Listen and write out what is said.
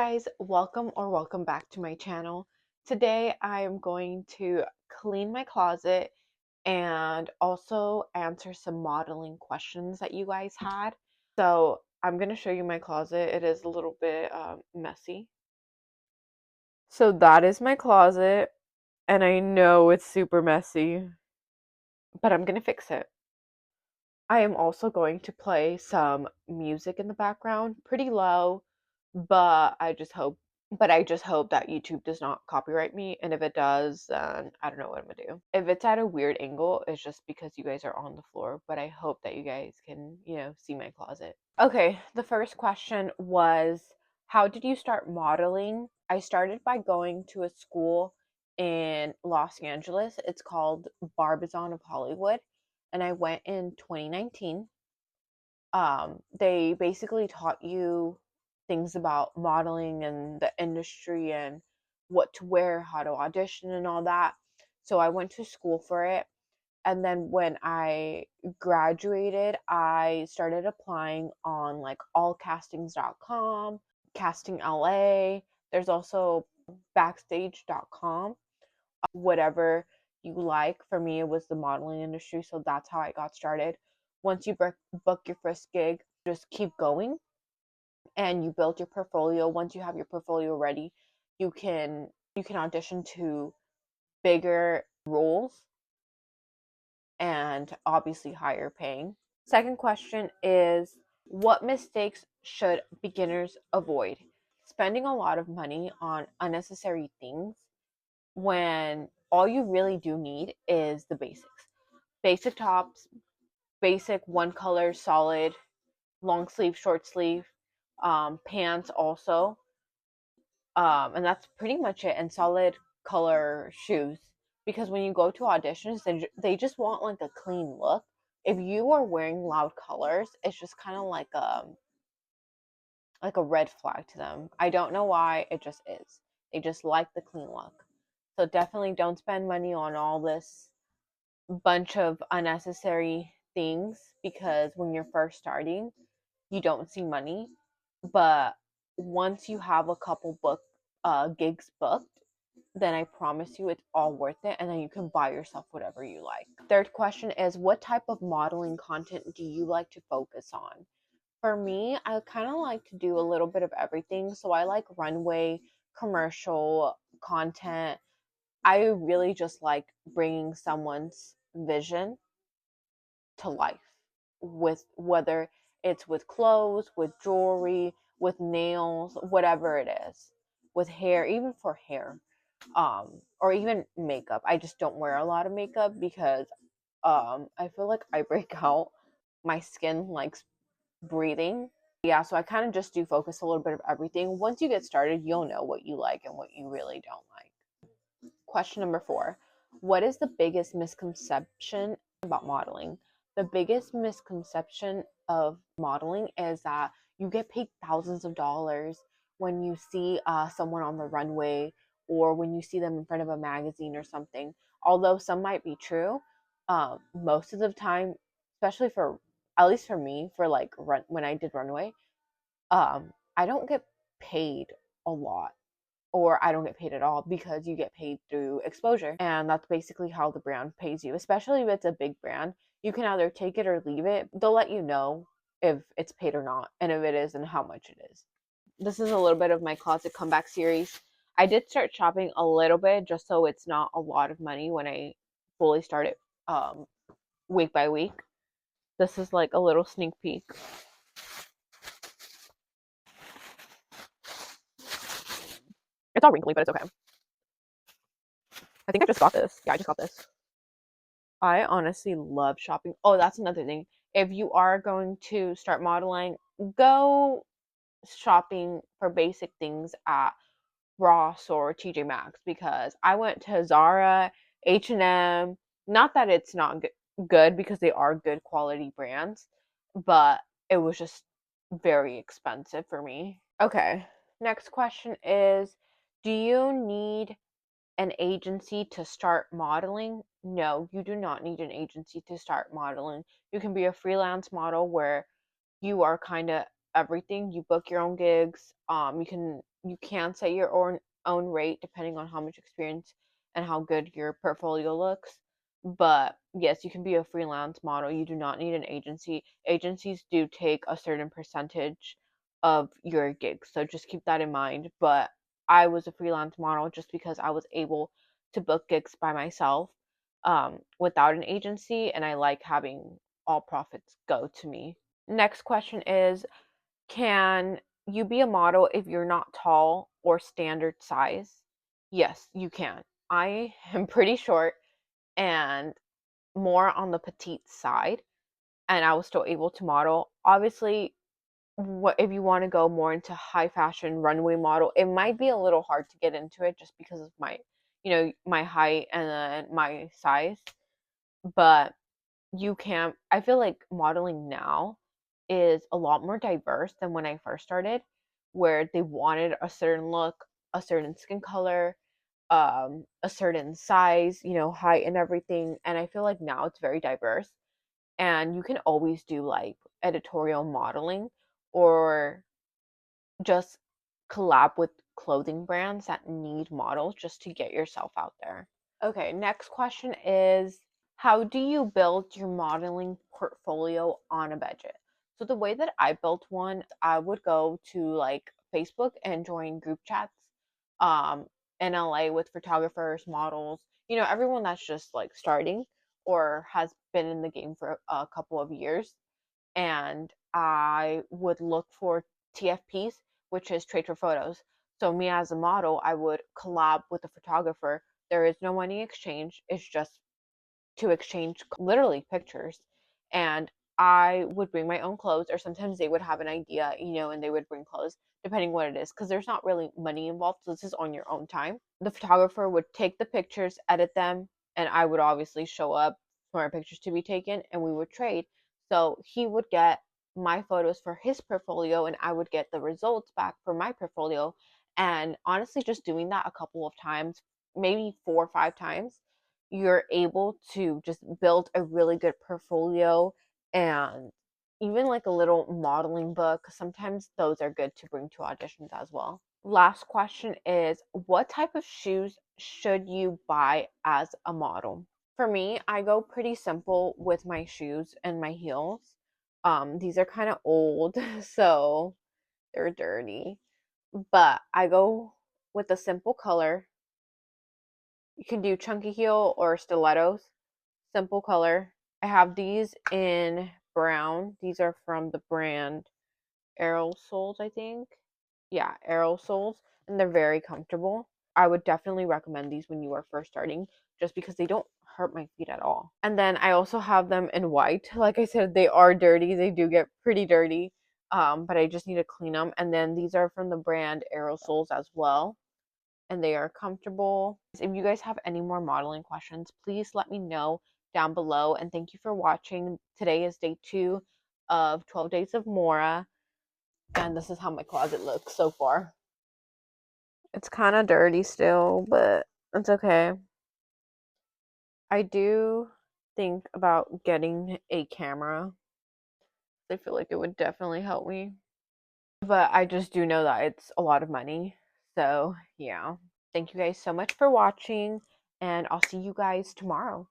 guys, welcome back to my channel. Today I am going to clean my closet and also answer some modeling questions that you guys had. So I'm going to show you my closet. It is a little bit messy. So that is my closet, and I know it's super messy, but I'm going to fix it. I am also going to play some music in the background, pretty low, but I just hope that YouTube does not copyright me, and if it does, then I don't know what I'm gonna do. If it's at a weird angle, it's just because you guys are on the floor, but I hope that you guys can, see my closet. Okay, the first question was, how did you start modeling? I started by going to a school in Los Angeles. It's called Barbizon of Hollywood, and I went in 2019. They basically taught you things about modeling and the industry and what to wear, how to audition, and all that. So I went to school for it. And then when I graduated, I started applying on like allcastings.com, Casting LA. There's also backstage.com, whatever you like. For me, it was the modeling industry, so that's how I got started. Once you book your first gig, just keep going and you build your portfolio. Once you have your portfolio ready, you can audition to bigger roles and obviously higher paying. Second question is, what mistakes should beginners avoid? Spending a lot of money on unnecessary things when all you really do need is the basics. Basic tops, basic one color solid, long sleeve, short sleeve, pants also. And that's pretty much it. And solid color shoes. Because when you go to auditions, they just want like a clean look. If you are wearing loud colors, it's just kind of like a red flag to them. I don't know why, it just is. They just like the clean look. So definitely don't spend money on all this bunch of unnecessary things, because when you're first starting, you don't see money. But once you have a couple gigs booked, then I promise you it's all worth it, and then you can buy yourself whatever you like. Third question is, what type of modeling content do you like to focus on? For me, I kind of like to do a little bit of everything. So I like runway, commercial content. I really just like bringing someone's vision to life, with whether it's with clothes, with jewelry, with nails, whatever it is, with hair, even for hair, or even makeup. I just don't wear a lot of makeup because I feel like I break out. My skin likes breathing. Yeah, so I kind of just do focus a little bit of everything. Once you get started, you'll know what you like and what you really don't like. Question number 4. What is the biggest misconception about modeling? The biggest misconception of modeling is that you get paid thousands of dollars when you see someone on the runway, or when you see them in front of a magazine or something. Although some might be true, most of the time, especially for, at least for me, for like when I did runway, I don't get paid a lot, or I don't get paid at all, because you get paid through exposure. And that's basically how the brand pays you, especially if it's a big brand. You can either take it or leave it. They'll let you know if it's paid or not, and if it is, and how much it is. This is a little bit of my closet comeback series. I did start shopping a little bit, just so it's not a lot of money when I fully start it week by week. This is like a little sneak peek. It's all wrinkly, but it's okay. I think I just got this. Yeah, I just got this. I honestly love shopping. Oh, that's another thing. If you are going to start modeling, go shopping for basic things at Ross or TJ Maxx, because I went to Zara, H&M. Not that it's not good, because they are good quality brands, but it was just very expensive for me. Okay, next question is, do you need an agency to start modeling? No, you do not need an agency to start modeling. You can be a freelance model where you are kind of everything. You book your own gigs. You can you can set your own rate depending on how much experience and how good your portfolio looks. But yes, you can be a freelance model. You do not need an agency. Agencies do take a certain percentage of your gigs, so just keep that in mind. But I was a freelance model just because I was able to book gigs by myself, without an agency, and I like having all profits go to me. Next question is, can you be a model if you're not tall or standard size? Yes, you can. I am pretty short and more on the petite side, and I was still able to model. Obviously, what if you want to go more into high fashion runway model, it might be a little hard to get into it just because of my, my height and then my size. But you can, I feel like modeling now is a lot more diverse than when I first started, where they wanted a certain look, a certain skin color, a certain size, height and everything. And I feel like now it's very diverse, and you can always do like editorial modeling or just collab with clothing brands that need models just to get yourself out there. Okay, next question is, how do you build your modeling portfolio on a budget? So the way that I built one, I would go to like Facebook and join group chats um in LA with photographers, models, everyone that's just like starting or has been in the game for a couple of years. And I would look for TFPs, which is trade for photos. So me as a model, I would collab with a photographer. There is no money exchange. It's just to exchange literally pictures. And I would bring my own clothes, or sometimes they would have an idea, and they would bring clothes, depending what it is, because there's not really money involved. So this is on your own time. The photographer would take the pictures, edit them, and I would obviously show up for my pictures to be taken, and we would trade. So he would get my photos for his portfolio, and I would get the results back for my portfolio. And honestly, just doing that a couple of times, maybe 4 or 5 times, you're able to just build a really good portfolio, and even like a little modeling book. Sometimes those are good to bring to auditions as well. Last question is, what type of shoes should you buy as a model? For me, I go pretty simple with my shoes and my heels. These are kind of old, so they're dirty, but I go with a simple color. You can do chunky heel or stilettos. Simple color. I have these in brown. These are from the brand Aerosoles, I think. Yeah, Aerosoles, and they're very comfortable. I would definitely recommend these when you are first starting, just because they don't hurt my feet at all. And then I also have them in white. Like I said, they are dirty. They do get pretty dirty. But I just need to clean them. And then these are from the brand Aerosoles as well, and they are comfortable. If you guys have any more modeling questions, please let me know down below. And thank you for watching. Today is day 2 of 12 days of Mora, and this is how my closet looks so far. It's kind of dirty still, but it's okay. I do think about getting a camera. I feel like it would definitely help me. But I just do know that it's a lot of money. So, yeah. Thank you guys so much for watching, and I'll see you guys tomorrow.